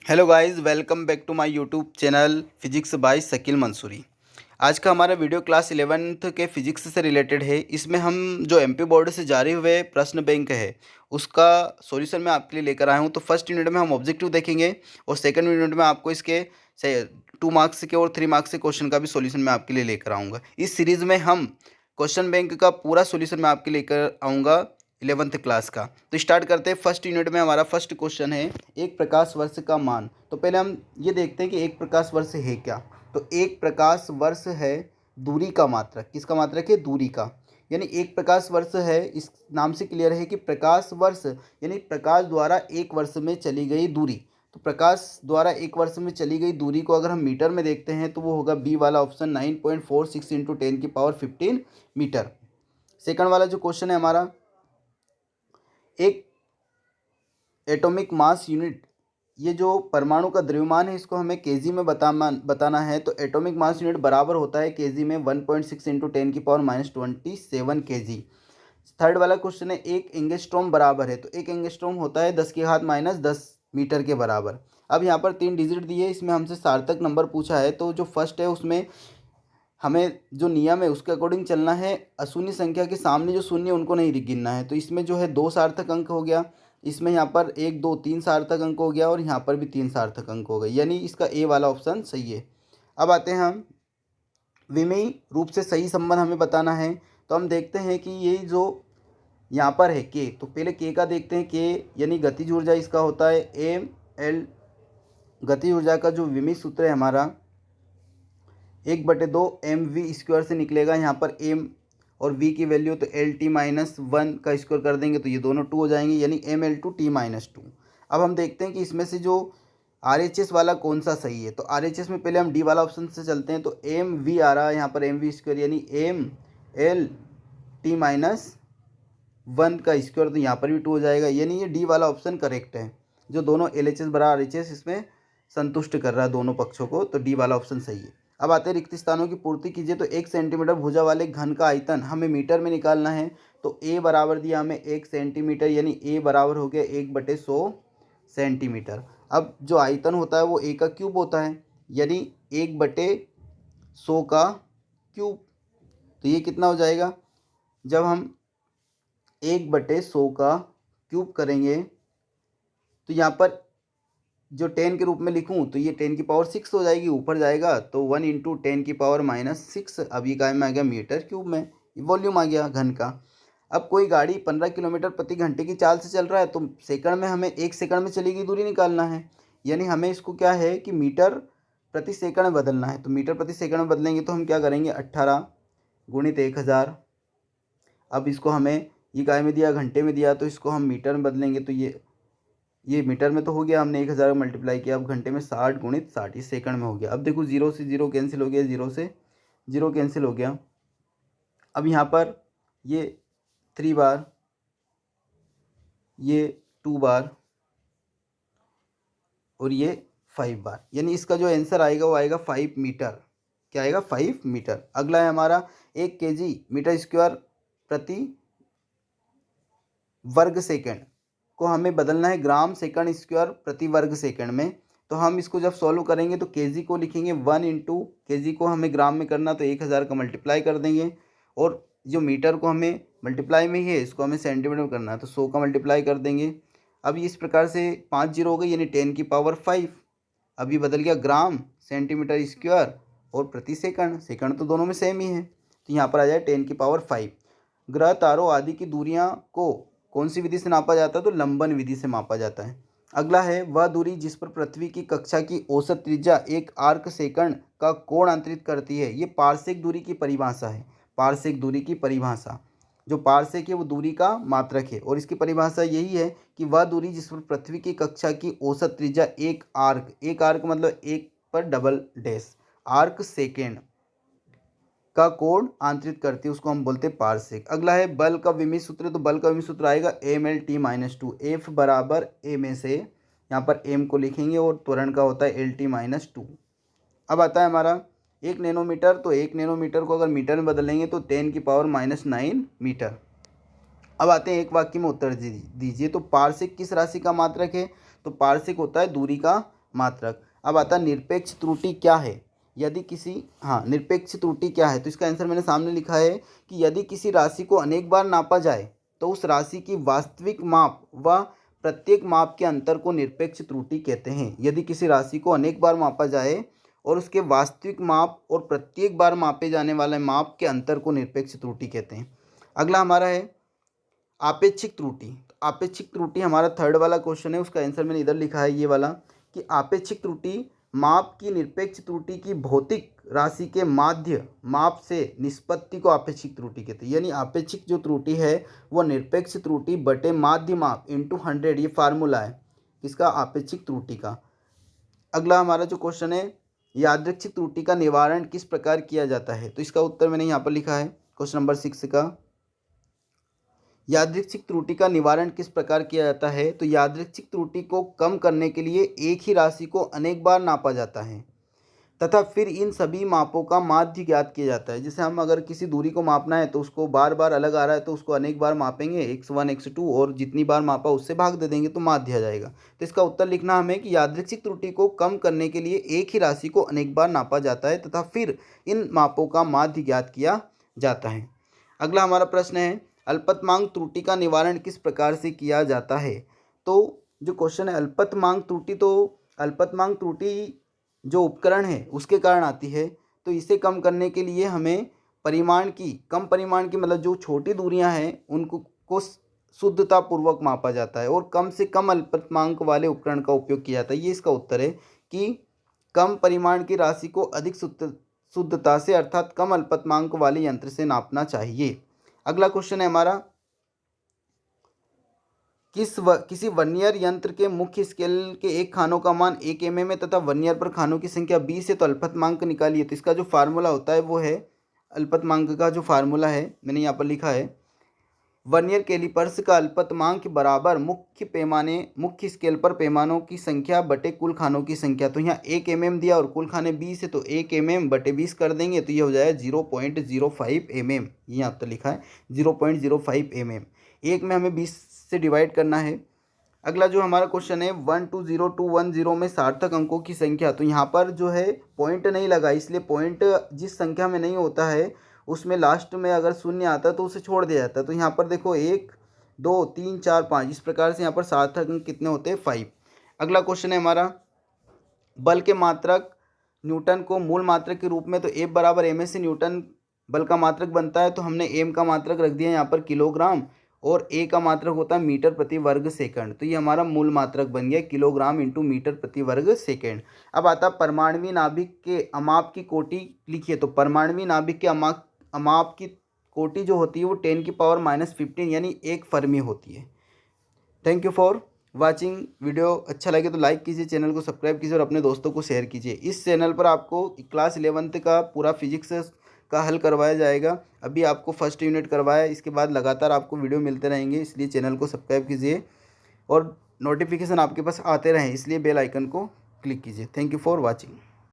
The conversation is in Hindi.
Hello guys, welcome back to my YouTube channel physics by Shakeel Mansuri. आज का हमारा वीडियो क्लास 11th के फिजिक्स से रिलेटेड है। इसमें हम जो एमपी बोर्ड से जारी हुए प्रश्न बैंक है उसका सॉल्यूशन मैं आपके लिए लेकर आया हूं। तो फर्स्ट यूनिट में हम ऑब्जेक्टिव देखेंगे और सेकंड यूनिट में आपको इसके 2 मार्क्स के और 3 मार्क्स के क्वेश्चन का भी सॉल्यूशन मैं आपके लिए लेकर आऊँगा। इस सीरीज़ में हम क्वेश्चन बैंक का पूरा सॉल्यूशन मैं आपके लेकर आऊँगा 11th क्लास का। तो स्टार्ट करते हैं। फर्स्ट यूनिट में हमारा फर्स्ट क्वेश्चन है एक प्रकाश वर्ष का मान। तो पहले हम ये देखते हैं कि एक प्रकाश वर्ष है क्या। तो एक प्रकाश वर्ष है दूरी का मात्रक। किसका मात्रक है? दूरी का। यानी एक प्रकाश वर्ष है, इस नाम से क्लियर है कि प्रकाश वर्ष यानी प्रकाश द्वारा एक वर्ष में चली गई दूरी। तो प्रकाश द्वारा एक वर्ष में चली गई दूरी को अगर हम मीटर में देखते हैं तो वो होगा बी वाला ऑप्शन 9.46 इंटू 10⁻15 मीटर। सेकंड वाला जो क्वेश्चन है हमारा, एक एटॉमिक मास यूनिट, ये जो परमाणु का द्रव्यमान है इसको हमें केजी में बताना है। तो एटॉमिक मास यूनिट बराबर होता है केजी में 1.6 इंटू 10⁻27 केजी। थर्ड वाला क्वेश्चन है एक एंगस्ट्रॉम बराबर है। तो एक एंगस्ट्रॉम होता है 10⁻−10 मीटर के बराबर। अब यहाँ पर 3 डिजिट दिए, इसमें हमसे सार्थक नंबर पूछा है। तो जो फर्स्ट है उसमें हमें जो नियम है उसके अकॉर्डिंग चलना है। अशून्य संख्या के सामने जो शून्य उनको नहीं गिनना है। तो इसमें जो है 2 सार्थक अंक हो गया, इसमें यहाँ पर 1 2 3 सार्थक अंक हो गया और यहाँ पर भी 3 सार्थक अंक हो गए, यानी इसका ए वाला ऑप्शन सही है। अब आते हैं हम विमेय रूप से सही संबंध हमें बताना है। तो हम देखते हैं कि ये जो यहाँ पर है के, तो पहले के का देखते हैं। के यानी गतिज ऊर्जा इसका होता है एम एल। गतिज ऊर्जा का जो विमेय सूत्र है हमारा 1/2 mv² से निकलेगा। यहाँ पर m और v की वैल्यू तो LT-1 का स्क्वायर कर देंगे तो ये दोनों 2 हो जाएंगे, यानी ml/T-2। अब हम देखते हैं कि इसमें से जो RHS वाला कौन सा सही है। तो RHS में पहले हम डी वाला ऑप्शन से चलते हैं। तो mv आ रहा है यहाँ पर mv² यानी ml/T-1 का स्क्वायर, तो यहाँ पर भी 2 हो जाएगा, यानी ये डी वाला ऑप्शन करेक्ट है। जो दोनों LHS बराबर RHS इसमें संतुष्ट कर रहा है दोनों पक्षों को, तो डी वाला ऑप्शन सही है। अब आते हैं रिक्त स्थानों की पूर्ति कीजिए। तो 1 सेंटीमीटर भुजा वाले घन का आयतन हमें मीटर में निकालना है। तो ए बराबर दिया हमें 1 सेंटीमीटर, यानी ए बराबर हो गया 1/100 सेंटीमीटर। अब जो आयतन होता है वो ए का क्यूब होता है, यानी 1/100 का क्यूब। तो ये कितना हो जाएगा? जब हम 1/100 का क्यूब करेंगे तो यहाँ पर जो 10 के रूप में लिखूं तो ये 10⁻6 हो जाएगी, ऊपर जाएगा तो 1 इंटू 10⁻−6। अब ये काय में आ गया मीटर क्यूब में, वॉल्यूम आ गया घन का। अब कोई गाड़ी 15 किलोमीटर प्रति घंटे की चाल से चल रहा है, तो सेकंड में हमें 1 सेकंड में चली गई दूरी निकालना है। यानी हमें इसको क्या है कि मीटर प्रति सेकंड में बदलना है। तो मीटर प्रति सेकंड में बदलेंगे तो हम क्या करेंगे 18 गुणित 1000। अब इसको हमें ये काय में दिया, घंटे में दिया, तो इसको हम मीटर में बदलेंगे तो ये मीटर में तो हो गया, हमने 1000 मल्टीप्लाई किया। अब घंटे में 60 गुणित 60, ये सेकंड में हो गया। अब देखो 0 से 0 कैंसिल हो गया, 0 से 0 कैंसिल हो गया। अब यहाँ पर ये 3 बार, ये 2 बार और ये 5 बार, यानी इसका जो आंसर आएगा वो आएगा 5 मीटर। क्या आएगा? 5 मीटर। अगला है हमारा 1 kg मीटर स्क्वायर प्रति वर्ग सेकंड को हमें बदलना है ग्राम सेकंड स्क्वायर प्रति वर्ग सेकंड में। तो हम इसको जब सॉल्व करेंगे तो केजी को लिखेंगे 1 इंटू केजी को हमें ग्राम में करना, तो 1000 का मल्टीप्लाई कर देंगे। और जो मीटर को हमें मल्टीप्लाई में ही है, इसको हमें सेंटीमीटर में करना है, तो 100 का मल्टीप्लाई कर देंगे। अब इस प्रकार से 5 जीरो हो गई, यानी 10⁻5। अब ये बदल गया ग्राम सेंटीमीटर स्क्वायर और प्रति सेकंड। सेकंड तो दोनों में सेम ही है, तो यहाँ पर आ जाए 10⁻5। ग्रह तारों आदि की दूरियाँ को कौन सी विधि से नापा जाता है? तो लंबन विधि से मापा जाता है। अगला है वह दूरी जिस पर पृथ्वी की कक्षा की औसत त्रिज्या एक आर्क सेकंड का कोण अंतरित करती है। ये पार्सेक दूरी की परिभाषा है। पार्सेक दूरी की परिभाषा, जो पार्सेक है वो दूरी का मात्रक है, और इसकी परिभाषा यही है कि वह दूरी जिस पर पृथ्वी की कक्षा की औसत त्रिज्या एक आर्क मतलब एक पर डबल डैश आर्क सेकेंड का कोण आंतरित करती है, उसको हम बोलते हैं पारसेक। अगला है बल का विमीय सूत्र। तो बल का विमीय सूत्र आएगा ml/T-2। F बराबर a में से यहाँ पर m को लिखेंगे और त्वरण का होता है LT-2। अब आता है हमारा 1 नैनोमीटर। तो 1 नैनोमीटर को अगर मीटर में बदलेंगे तो 10⁻⁹ मीटर। अब आते हैं एक वाक्य में उत्तर दीजिए। तो पारसेक किस राशि का मात्रक है? तो पारसेक होता है दूरी का मात्रक। अब आता निरपेक्ष त्रुटि क्या है, यदि किसी निरपेक्ष त्रुटि क्या है, तो इसका आंसर मैंने सामने लिखा है कि यदि किसी राशि को अनेक बार नापा जाए तो उस राशि की वास्तविक माप व प्रत्येक माप के अंतर को निरपेक्ष त्रुटि कहते हैं। यदि किसी राशि को अनेक बार मापा जाए और उसके वास्तविक माप और प्रत्येक बार मापे जाने वाले माप के अंतर को निरपेक्ष त्रुटि कहते हैं। अगला हमारा है आपेक्षिक त्रुटि। आपेक्षिक त्रुटि हमारा थर्ड वाला क्वेश्चन है, उसका आंसर मैंने इधर लिखा है ये वाला कि आपेक्षिक त्रुटि माप की निरपेक्ष त्रुटि की भौतिक राशि के माध्य माप से निष्पत्ति को आपेक्षिक त्रुटि कहते हैं। यानी आपेक्षिक जो त्रुटि है वो निरपेक्ष त्रुटि बटे माध्य माप इंटू 100, ये फार्मूला है इसका आपेक्षिक त्रुटि का। अगला हमारा जो क्वेश्चन है, यादृच्छिक त्रुटि का निवारण किस प्रकार किया जाता है, तो इसका उत्तर मैंने यहाँ पर लिखा है क्वेश्चन नंबर 6 का। यादृच्छिक त्रुटि का निवारण किस प्रकार किया जाता है, तो यादृच्छिक त्रुटि को कम करने के लिए एक ही राशि को अनेक बार नापा जाता है तथा फिर इन सभी मापों का माध्य ज्ञात किया जाता है। जैसे हम अगर किसी दूरी को मापना है तो उसको बार बार अलग आ रहा है तो उसको अनेक बार मापेंगे, x1 x2, और जितनी बार मापा उससे भाग दे देंगे तो माध्य आ जाएगा। तो इसका उत्तर लिखना हमें कि यादृच्छिक त्रुटि को कम करने के लिए एक ही राशि को अनेक बार नापा जाता है तथा फिर इन मापों का माध्य ज्ञात किया जाता है। अगला हमारा प्रश्न है, अल्पतमांक त्रुटि का निवारण किस प्रकार से किया जाता है। तो जो क्वेश्चन है अल्पतमांक त्रुटि, तो अल्पतमांक त्रुटि जो उपकरण है उसके कारण आती है, तो इसे कम करने के लिए हमें कम परिमाण की मतलब जो छोटी दूरियां हैं उनको शुद्धतापूर्वक मापा जाता है और कम से कम अल्पतमांक वाले उपकरण का उपयोग किया जाता है। ये इसका उत्तर है कि कम परिमाण की राशि को अधिक शुद्धता से अर्थात कम अल्पतमांक वाले यंत्र से नापना चाहिए। अगला क्वेश्चन है हमारा, किसी वर्नियर यंत्र के मुख्य स्केल के एक खानों का मान 1 mm है तथा वर्नियर पर खानों की संख्या 20 है, तो अल्पतमांक निकालिए। तो इसका जो फार्मूला होता है वो है, अल्पतमांक का जो फार्मूला है मैंने यहाँ पर लिखा है, वर्नियर कैलिपर्स का अल्पतमांक बराबर मुख्य स्केल पर पैमानों की संख्या बटे कुल खानों की संख्या। तो यहाँ 1 mm दिया और कुल खाने 20 है तो 1 mm बटे 20 कर देंगे तो ये हो जाएगा 0.05 mm। ये यहाँ पर लिखा है 0.05 mm। एक में हमें 20 से डिवाइड करना है। अगला जो हमारा क्वेश्चन है 120210 में सार्थक अंकों की संख्या, तो यहाँ पर जो है पॉइंट नहीं लगा, इसलिए पॉइंट जिस संख्या में नहीं होता है उसमें लास्ट में अगर शून्य आता है तो उसे छोड़ दिया जाता है। तो यहाँ पर देखो 1 2 3 4 5 इस प्रकार से यहाँ पर सार्थक अंक कितने होते हैं 5। अगला क्वेश्चन है हमारा, बल के मात्रक न्यूटन को मूल मात्रक के रूप में, तो F बराबर ma से न्यूटन बल का मात्रक बनता है, तो हमने m का मात्रक रख दिया यहाँ पर किलोग्राम और a का मात्रक होता है मीटर प्रति वर्ग सेकंड। तो ये हमारा मूल मात्रक बन गया किलोग्राम इंटू मीटर प्रति वर्ग सेकंड। अब आता परमाणु नाभिक के अमाप की कोटि लिखिए। तो परमाणु नाभिक के अमाप की कोटि जो होती है वो 10⁻⁻15 यानी 1 फर्मी होती है। Thank you for watching. Video अच्छा लगे तो लाइक कीजिए, चैनल को सब्सक्राइब कीजिए और अपने दोस्तों को शेयर कीजिए। इस चैनल पर आपको क्लास 11th का पूरा फिजिक्स का हल करवाया जाएगा। अभी आपको फर्स्ट यूनिट करवाया, इसके बाद लगातार आपको वीडियो मिलते रहेंगे, इसलिए चैनल को सब्सक्राइब कीजिए और नोटिफिकेशन आपके पास आते रहें, इसलिए बेल आइकन को क्लिक कीजिए। Thank you for watching.